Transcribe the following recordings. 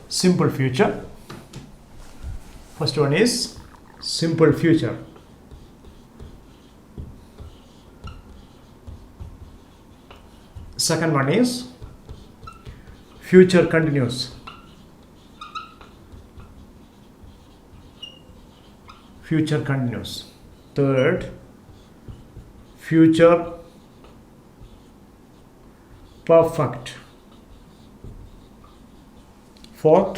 simple future. First one is simple future. Second one is future continuous. Future continuous. Third, future perfect. Fourth,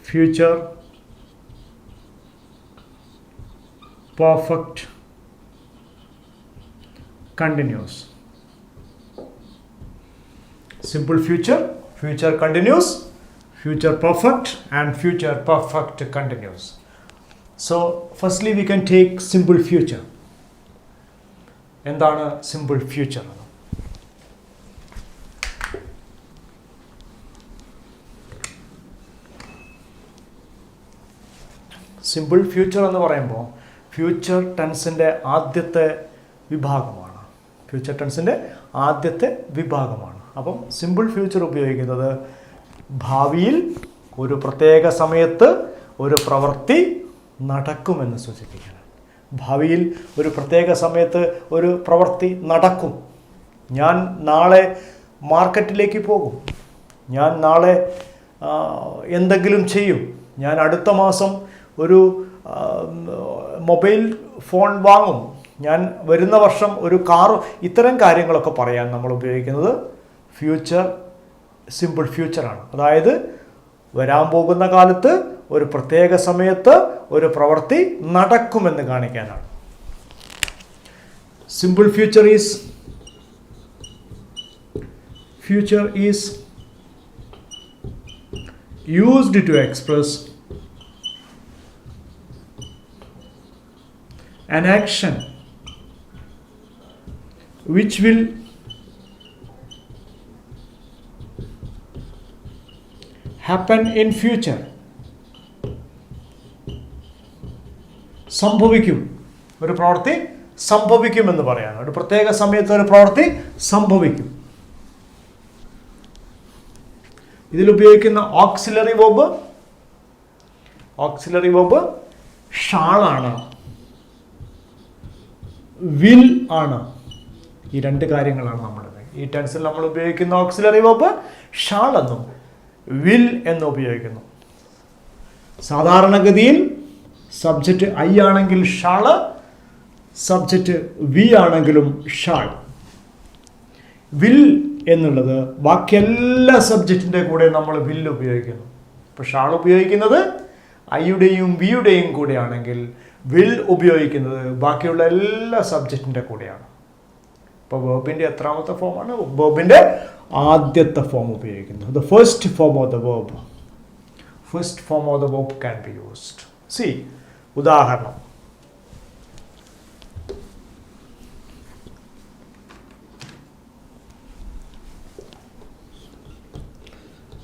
future perfect continuous. Simple future, future continuous, future perfect, and future perfect continuous. So firstly we can take simple future. എന്താണ് simple future? Simple future എന്ന് പറയുമ്പോൾ future ടെൻസിൻ്റെ ആദ്യത്തെ വിഭാഗമാണ്. Future ടെൻസിൻ്റെ ആദ്യത്തെ വിഭാഗമാണ്. അപ്പം simple future ഉപയോഗിക്കുന്നത് ഭാവിയിൽ ഒരു പ്രത്യേക സമയത്ത് ഒരു പ്രവൃത്തി നടക്കുമെന്ന് സൂചിപ്പിക്കാനാണ്. ഭാവിയിൽ ഒരു പ്രത്യേക സമയത്ത് ഒരു പ്രവൃത്തി നടക്കും. ഞാൻ നാളെ മാർക്കറ്റിലേക്ക് പോകും, ഞാൻ നാളെ എന്തെങ്കിലും ചെയ്യും, ഞാൻ അടുത്ത മാസം ഒരു മൊബൈൽ ഫോൺ വാങ്ങും, ഞാൻ വരുന്ന വർഷം ഒരു കാർ, ഇത്തരം കാര്യങ്ങളൊക്കെ പറയാൻ നമ്മൾ ഉപയോഗിക്കുന്നത് ഫ്യൂച്ചർ സിമ്പിൾ ഫ്യൂച്ചറാണ്. അതായത് വരാൻ പോകുന്ന കാലത്ത് ഒരു പ്രത്യേക സമയത്ത് ഒരു പ്രവൃത്തി നടക്കുമെന്ന് കാണിക്കാനാണ്. Simple future is used to express an action which will happen in future. സംഭവിക്കും, ഒരു പ്രവൃത്തി സംഭവിക്കുമെന്ന് പറയാണ്. ഒരു പ്രത്യേക സമയത്ത് ഒരു പ്രവൃത്തി സംഭവിക്കും. ഇതിൽ ഉപയോഗിക്കുന്ന ഓക്സിലറി വെർബ് ഷാളാണ്, വിൽ ആണ്. ഈ രണ്ട് കാര്യങ്ങളാണ് നമ്മളുടെ ഈ ടെൻസിൽ നമ്മൾ ഉപയോഗിക്കുന്ന ഓക്സിലറി വെർബ് ഷാൾ എന്നും വിൽ എന്നും ഉപയോഗിക്കുന്നു. സാധാരണഗതിയിൽ സബ്ജക്റ്റ് ഐ ആണെങ്കിൽ ഷാള്, സബ്ജക്റ്റ് വി ആണെങ്കിലും ഷാൾ. വിൽ എന്നുള്ളത് ബാക്കി എല്ലാ സബ്ജക്റ്റിൻ്റെ കൂടെ നമ്മൾ വിൽ ഉപയോഗിക്കുന്നു. ഇപ്പോൾ ഷാൾ ഉപയോഗിക്കുന്നത് ഐയുടെയും വിയുടെയും കൂടെ ആണെങ്കിൽ വിൽ ഉപയോഗിക്കുന്നത് ബാക്കിയുള്ള എല്ലാ സബ്ജക്റ്റിൻ്റെ കൂടെയാണ്. ഇപ്പോൾ വെർബിൻ്റെ എത്രാമത്തെ ഫോമാണ്? വെർബിൻ്റെ ആദ്യത്തെ ഫോം ഉപയോഗിക്കുന്നത്. The first form of the verb. First form of the verb can be used. C, ഉദാഹരണം,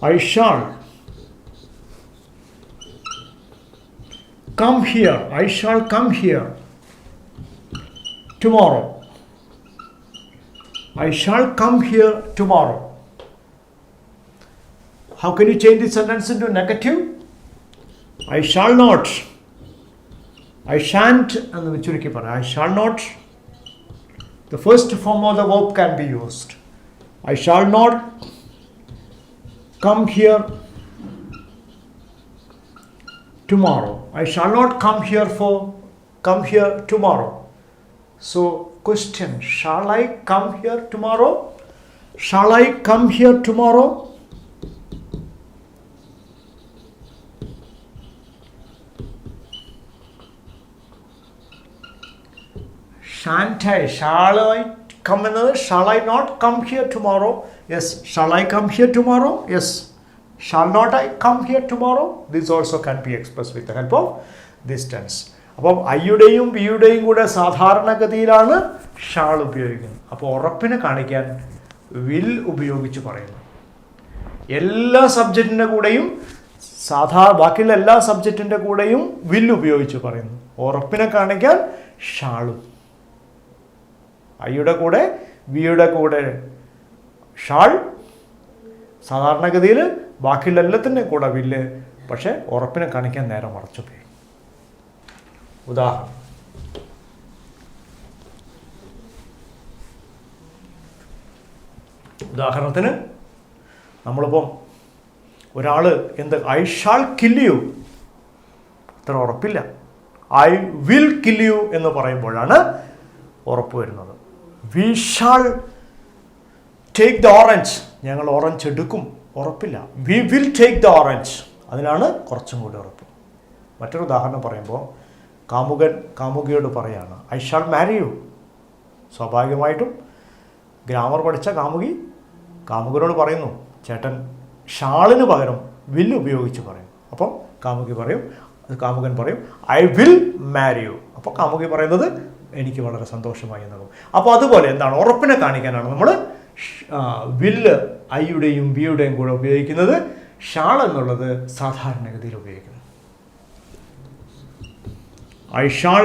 I shall come here. I shall come here tomorrow. I shall come here tomorrow. How can you change this sentence into negative? I shall not. I shan't. And I shall not. The first form of the verb can be used. I shall not come here tomorrow. I shall not come here tomorrow. So question, shall I come here tomorrow? Shall I come here tomorrow? Shan't I? Shall I come another? Shall I not come here tomorrow? Yes. Shall I come here tomorrow? Yes. Shall not I come here tomorrow? This also can be expressed with the help of this tense. അപ്പം ഐയുടെയും ബിയുടെയും കൂടെ സാധാരണഗതിയിലാണ് shawl ഉപയോഗിക്കുന്നത്. അപ്പോൾ ഉറപ്പിനെ കാണിക്കാൻ will ഉപയോഗിച്ച് പറയുന്നു. എല്ലാ സബ്ജക്റ്റിൻ്റെ കൂടെയും ബാക്കിയുള്ള എല്ലാ സബ്ജക്റ്റിൻ്റെ കൂടെയും വിൽ ഉപയോഗിച്ച് പറയുന്നു. ഉറപ്പിനെ കാണിക്കാൻ ഷാളും. ഐയുടെ കൂടെ ബിയുടെ കൂടെ ഷാൾ, സാധാരണഗതിയിൽ ബാക്കിയുള്ള എല്ലാത്തിൻ്റെയും കൂടെ വില്ല്, പക്ഷേ ഉറപ്പിനെ കാണിക്കാൻ നേരെ മറിച്ച് ഉപയോഗിക്കും. ഉദാഹരണത്തിന് നമ്മളിപ്പം ഒരാൾ ഐ ഷാൾ കിൽ യു, അത്ര ഉറപ്പില്ല. ഐ വിൽ കിൽ യു എന്ന് പറയുമ്പോഴാണ് ഉറപ്പ് വരുന്നത്. We shall take the orange, ഞങ്ങൾ ഓറഞ്ച് എടുക്കും, ഉറപ്പില്ല. We will take the orange, അതിനാണ് കുറച്ചും കൂടി ഉറപ്പ്. മറ്റൊരു ഉദാഹരണം പറയുമ്പോൾ കാമുകൻ കാമുകിയോട് പറയാണ് ഐ ഷാൾ മാരി യു. സ്വാഭാവികമായിട്ടും ഗ്രാമർ പഠിച്ച കാമുകനോട് പറയുന്നു, ചേട്ടൻ ഷാളിന് പകരം വിൽ ഉപയോഗിച്ച് പറയും. അപ്പം കാമുകൻ പറയും ഐ വിൽ മാരി യു. അപ്പോൾ കാമുകി പറയുന്നത് എനിക്ക് വളരെ സന്തോഷമായി എന്നാകും. അപ്പോൾ അതുപോലെ എന്താണ്, ഉറപ്പിനെ കാണിക്കാനാണ് നമ്മൾ വില്ല് ഐയുടെയും ബിയുടെയും കൂടെ ഉപയോഗിക്കുന്നത്. ഷാൾ എന്നുള്ളത് സാധാരണഗതിയിൽ ഉപയോഗിക്കുന്നത്. I shawl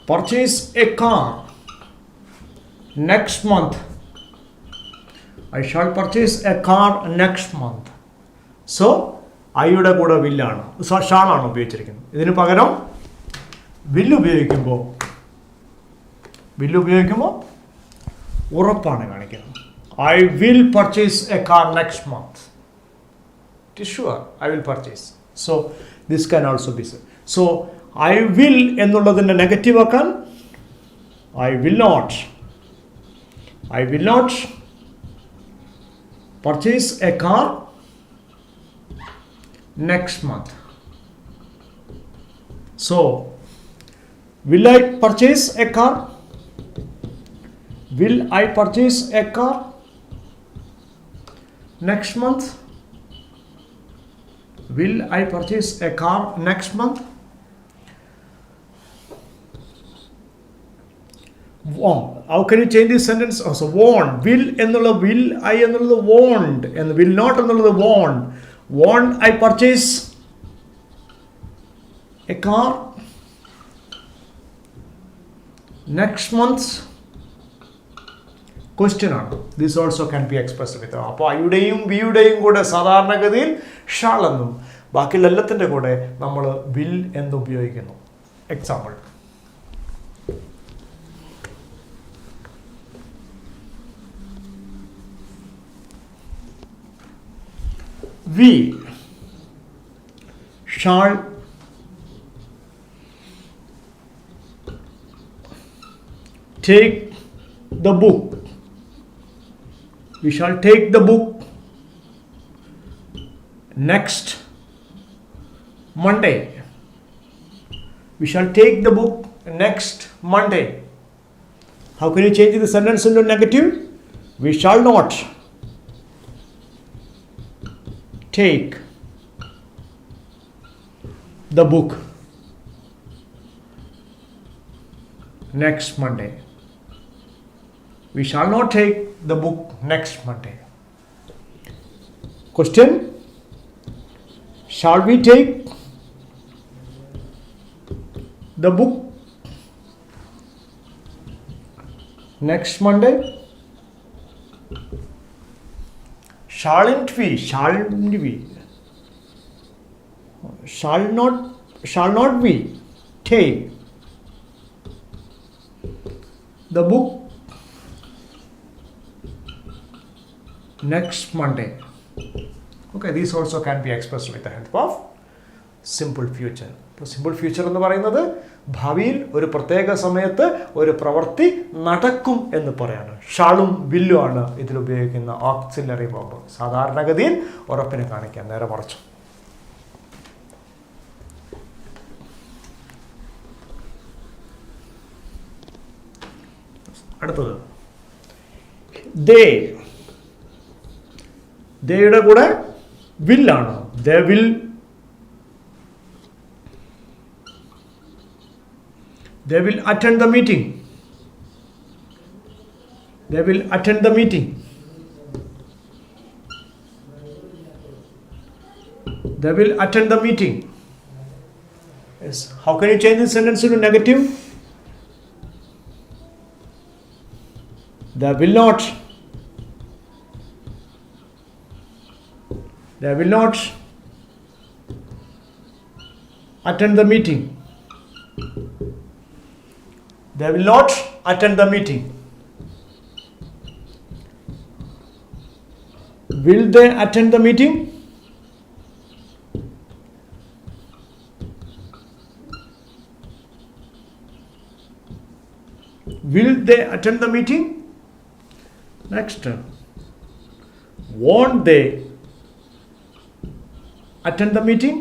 purchase a car next month. I shall purchase a car next month. So ഐയുടെ കൂടെ വില്ലാണ്, ഷാളാണ് ഉപയോഗിച്ചിരിക്കുന്നത്. ഇതിന് പകരം വില്ല് ഉപയോഗിക്കുമ്പോൾ ഉറപ്പാണ് കാണിക്കുന്നത്. I will purchase a car next month. It is sure I will purchase. So this can also be said. So I will എന്നുള്ളതിൻ്റെ നെഗറ്റീവ് ആക്കാൻ I will not purchase a car next month. So will I purchase a car? Will I purchase a car next month? Will I purchase a car next month? How can you change this sentence? Also, want. Will ennulla will I ennulla want, and will not ennulla want. Want I purchase a car next month? Question ആണ്. This also can be expressed with. അപ്പോൾ ഐയുടെയും ബിയുടെയും കൂടെ സാധാരണഗതിയിൽ shawl എന്നും ബാക്കിയുള്ള എല്ലാത്തിൻ്റെ കൂടെ നമ്മൾ will എന്ന് ഉപയോഗിക്കുന്നു. Example, we shall take the book. We shall take the book next Monday. We shall take the book next Monday. How can you change the sentence into negative? We shall not take the book next Monday. We shall not take the book next Monday. Question: shall we take the book next Monday? Shall not we take the book next Monday? Okay, these also can be expressed with the help of simple future. ഇപ്പോൾ simple future എന്ന് പറയുന്നത് ഭാവിയിൽ ഒരു പ്രത്യേക സമയത്ത് ഒരു പ്രവൃത്തി നടക്കും എന്ന് പറയാണ്. ഷാളും വില്ലും ആണ് ഇതിൽ ഉപയോഗിക്കുന്ന ഓക്സിലറി വേർബ്. സാധാരണഗതിയിൽ ഉറപ്പിനെ കാണിക്കാൻ നേരെ മറിച്ചു. അടുത്തത് ദേയുടെ കൂടെ വില്ലാണ്. They will attend the meeting. They will attend the meeting. They will attend the meeting. Yes. How can you change this sentence into negative? They will not. They will not attend the meeting. They will not attend the meeting. Will they attend the meeting? Will they attend the meeting? Next. Won't they attend the meeting?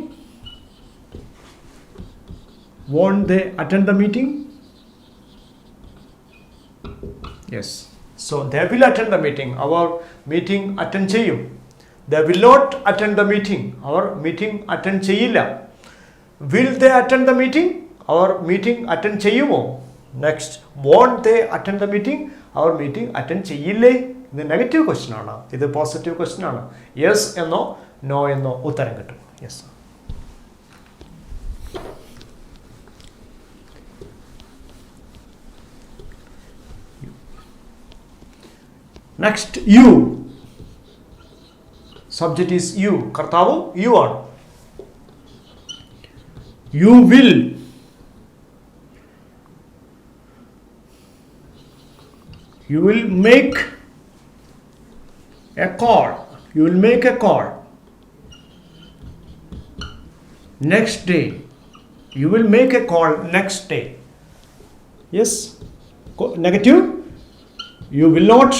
Won't they attend the meeting? Yes. So they will attend the meeting. Our meeting attend ചെയ്യും. They will not attend the meeting. Our meeting attend ചെയ്യില്ല. Will they attend the meeting? Our meeting attend ചെയ്യുമോ? Next. Won't they attend the meeting? Our meeting attend ചെയ്യില്ലേ? ഇത് negative question ആണ്. ഇത് positive question ആണ്. Yes എന്നോ no എന്നോ ഉത്തരം കിട്ടും. Yes. Next, you. Subject is you. കർത്താവ് you ആണ്. You will. You will make a call. You will make a call. Next day. You will make a call next day. Yes. Negative. You will not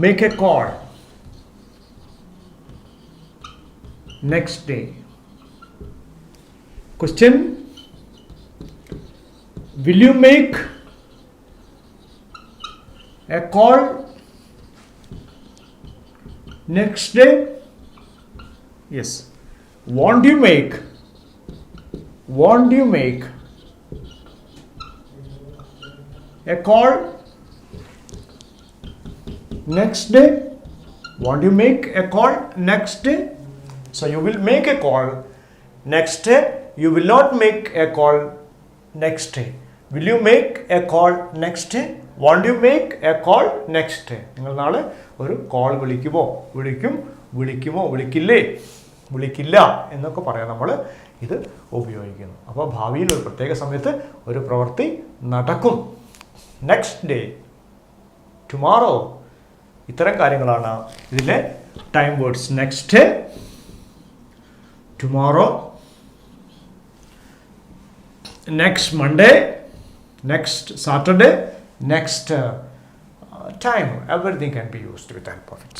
make a call next day. Question. Will you make a call next day? Yes. Won't you make? Won't you make a call next day? Won't you make a call next day? So you will make a call next day. You will not make a call next day. Will you make a call next day? Won't you make a call next day? നിങ്ങൾ നാളെ ഒരു call വിളിക്കുമോ? വിളിക്കുമോ? വിളിക്കില്ല എന്നൊക്കെ പറയാൻ നമ്മൾ ഇത് ഉപയോഗിക്കുന്നു. അപ്പോൾ ഭാവിയിൽ ഒരു പ്രത്യേക സമയത്ത് ഒരു പ്രവൃത്തി നടക്കും. നെക്സ്റ്റ് ഡേ, ടുമാറോ, ഇത്തരം കാര്യങ്ങളാണ് ഇതിലെ time words. Next, tomorrow, next Monday, next Saturday, next time. Everything can be used with that perfect.